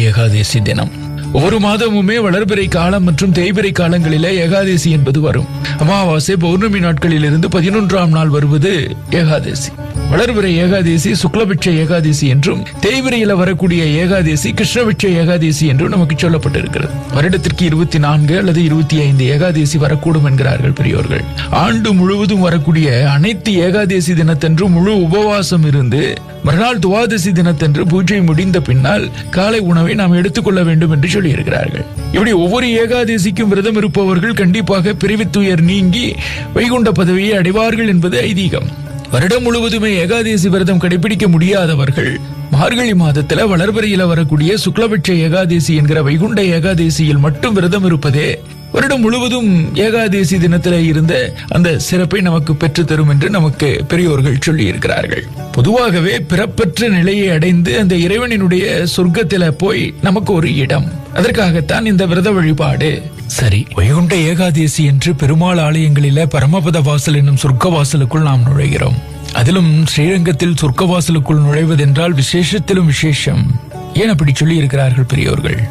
ஏகாதேசி தினம். ஒவ்வொரு மாதமுமே வளர்பிறை காலம் மற்றும் தேய்பிறை காலங்களிலே ஏகாதேசி என்பது வரும். அமாவாசை பௌர்ணமி நாட்களில் இருந்து 11ஆம் நாள் வருவது ஏகாதேசி. வளர்பிறை ஏகாதேசி சுக்லபிட்ச ஏகாதேசி என்றும், தேய்பிரையில வரக்கூடிய ஏகாதேசி கிருஷ்ணபிட்ச ஏகாதேசி என்றும் நமக்கு சொல்லப்பட்டிருக்கிறது. வருடத்திற்கு 24 அல்லது 25 ஏகாதேசி வரக்கூடும் என்கிறார்கள் பெரியோர்கள். ஆண்டு முழுவதும் வரக்கூடிய அனைத்து ஏகாதேசி தினத்தன்று முழு உபவாசம் இருந்து மறுநாள் துவாதசி தினத்தன்று பூஜை முடிந்த பின்னால் காலை உணவை நாம் எடுத்துக்கொள்ள வேண்டும் என்று சொல்லி இருக்கிறார்கள். இப்படி ஒவ்வொரு ஏகாதேசிக்கும் விரதம் இருப்பவர்கள் கண்டிப்பாக பிறவித்துயர் நீங்கி வைகுண்ட பதவியை அடைவார்கள் என்பது ஐதீகம். வருடம் முழுவதுமே ஏகாதேசி விரதம் கடைபிடிக்க முடியாதவர்கள் மார்கழி மாதத்துல வளர்பிறையில வரக்கூடிய சுக்லபட்ச ஏகாதேசி என்கிற வைகுண்ட ஏகாதேசியில் மட்டும் விரதம் இருப்பதே வருடம் முழுவதும் ஏகாதேசி தினத்தில இருந்த அந்த சிறப்பை நமக்கு பெற்று தரும் என்று நமக்கு பெரியோர்கள் சொல்லி இருக்கிறார்கள். பொதுவாகவே பிறப்பற்ற நிலையை அடைந்து அந்த இறைவனினுடைய சொர்க்கத்தில போய் நமக்கு ஒரு இடம், அதற்காகத்தான் இந்த விரத வழிபாடு. சரி, வைகுண்ட ஏகாதேசி என்று பெருமாள் ஆலயங்களில பரமபத வாசல் என்னும் சொர்க்க வாசலுக்குள் நாம் நுழைகிறோம். அதிலும் ஸ்ரீரங்கத்தில் சொர்க்க வாசலுக்குள் நுழைவதென்றால் விசேஷத்திலும் விசேஷம். ஏன் அப்படி சொல்லி இருக்கிறார்கள் பெரியோர்கள்?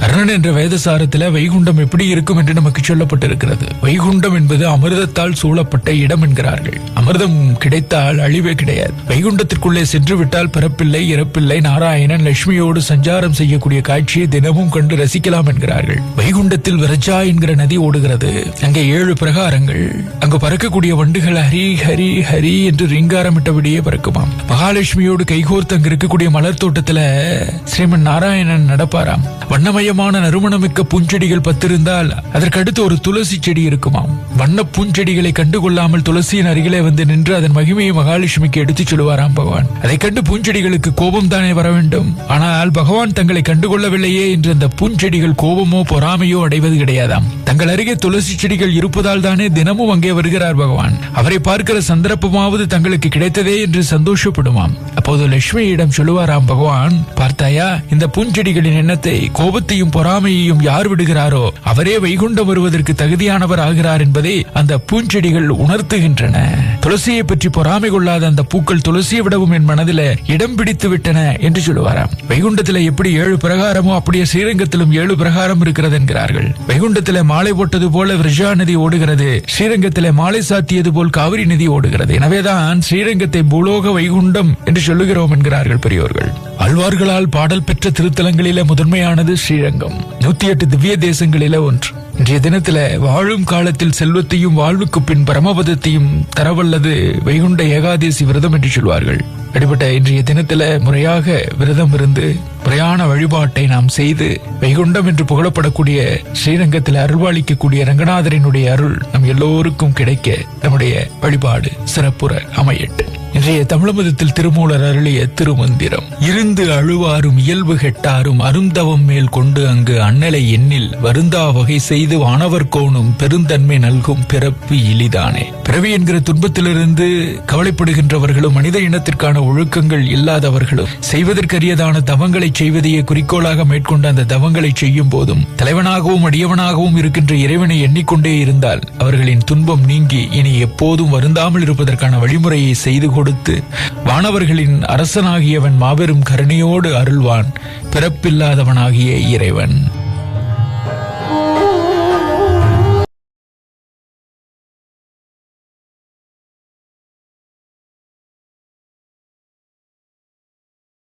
அருணன் என்ற வேதசாரத்துல வைகுண்டம் எப்படி இருக்கும் என்று நமக்கு சொல்லப்பட்டிருக்கிறது. வைகுண்டம் என்பது அமிர்தத்தால் சூழப்பட்ட இடம் என்கிறார்கள். அமிர்தம் கிடைத்தால் அழிவே கிடையாது. வைகுண்டத்திற்குள்ளே சென்று விட்டால் பிறப்பில்லை, இறப்பில்லை, நாராயணன் லட்சுமியோடு சஞ்சாரம் செய்யக்கூடிய காட்சியை தினமும் கண்டு ரசிக்கலாம் என்கிறார்கள். வைகுண்டத்தில் விரஜா என்கிற நதி ஓடுகிறது. அங்கே 7 பிரகாரங்கள். அங்கு பறக்கக்கூடிய வண்டுகள் ஹரி ஹரி ஹரி என்று ரீங்காரமிட்டபடியே பறக்குமாம். மகாலட்சுமியோடு கைகோர்த்து அங்கு இருக்கக்கூடிய மலர் தோட்டத்துல ஸ்ரீமன் நாராயணன் நடப்பாராம். வண்ணமயமான நறுமணமிக்க பூஞ்செடிகள் 10 இருந்தால் அதற்கு அடுத்து ஒரு துளசி செடி இருக்குமாம். வண்ண பூஞ்செடிகளை கண்டுகொள்ளாமல் துளசியின் அருகிலே வந்து நின்று அதன் மகிமையை மகாலட்சுமிக்கு எடுத்துச் சொல்லுவாராம் பகவான். அதை கண்டு பூஞ்செடிகளுக்கு கோபம் தானே வர வேண்டும். ஆனால் பகவான் தங்களை கண்டுகொள்ளவில்லையே என்று அந்த பூஞ்செடிகள் கோபமோ பொறாமையோ அடைவது கிடையாதாம். தங்கள் அருகே துளசி செடிகள் இருப்பதால் தானே தினமும் அங்கே வருகிறார் பகவான். அவரை பார்க்கிற சந்தர்ப்பமாவது தங்களுக்கு கிடைத்ததே என்று சந்தோஷப்படுமாம். அப்போது லட்சுமியிடம் சொல்லுவாராம் பகவான், பார்த்தாயா, இந்த பூஞ்செடிகளின் எண்ணத்தை, கோபத்தையும் பொறாமையையும் யார் விடுகிறாரோ அவரே வைகுண்டம் வருவதற்கு தகுதியானவர் ஆகிறார் என்பதை அந்த பூஞ்செடிகள் உணர்த்துகின்றன. துளசியை பற்றி பொறாமை கொள்ளாத அந்த பூக்கள் துளசியை விடவும் என் மனதில இடம் பிடித்து விட்டன என்று சொல்லுவாராம். வைகுண்டத்தில எப்படி 7 பிரகாரமோ அப்படியே ஸ்ரீரங்கத்திலும் 7 பிரகாரம் இருக்கிறது என்கிறார்கள். வைகுண்டத்தில மாலை போட்டது போல விரஜா நதி ஓடுகிறது. ஸ்ரீரங்கத்தில மாலை சாத்தியது போல் காவிரி நதி ஓடுகிறது. எனவேதான் ஸ்ரீரங்கத்தை பூலோக வைகுண்டம் என்று சொல்லுகிறோம் என்கிறார்கள் பெரியோர்கள். ஆழ்வார்களால் பாடல் பெற்ற திருத்தலங்களில முதன்மையானது ஸ்ரீரங்கம். 108 திவ்ய தேசங்களில ஒன்று. இன்றைய தினத்துல வாழும் காலத்தில் செல்வத்தையும் வாழ்வுக்கு பின் பரமபதத்தையும் தரவல்லது வைகுண்ட ஏகாதேசி விரதம் என்று சொல்வார்கள். அப்படிப்பட்ட இன்றைய தினத்துல முறையாக விரதம் இருந்து முறையான வழிபாட்டை நாம் செய்து வைகுண்டம் என்று புகழப்படக்கூடிய ஸ்ரீரங்கத்தில் அருள்வாளிக்கக்கூடிய ரங்கநாதரினுடைய அருள் நம் எல்லோருக்கும் கிடைக்க நம்முடைய வழிபாடு சிறப்புற அமையட்டும். இன்றைய தமிழமதத்தில் திருமூலர் அருளிய திருமந்திரம்: இருந்து அழுவாரும் இயல்பு கெட்டாரும் அருந்தவம் மேல் கொண்டு அங்கு அண்ணலை எண்ணில் வருந்தா வகை செய்து வானவர் கோணும் பெருந்தன்மை நல்கும் பிறப்பு இலிதானே. பிறவி என்கிற துன்பத்திலிருந்து கவலைப்படுகின்றவர்களும் மனித இனத்திற்கான ஒழுக்கங்கள் இல்லாதவர்களும் செய்வதற்கரியதான தவங்களை செய்வதையே குறிக்கோளாக மேற்கொண்ட அந்த தவங்களை செய்யும் போதும் தலைவனாகவும் அடியவனாகவும் இருக்கின்ற இறைவனை எண்ணிக்கொண்டே இருந்தால் அவர்களின் துன்பம் நீங்கி இனி எப்போதும் வருந்தாமல் இருப்பதற்கான வழிமுறையை செய்து கொடுத்து வானவர்களின் அரசனாகியவன் மாபெரும் கருணையோடு அருள்வான் பிறப்பில்லாதவனாகிய இறைவன்.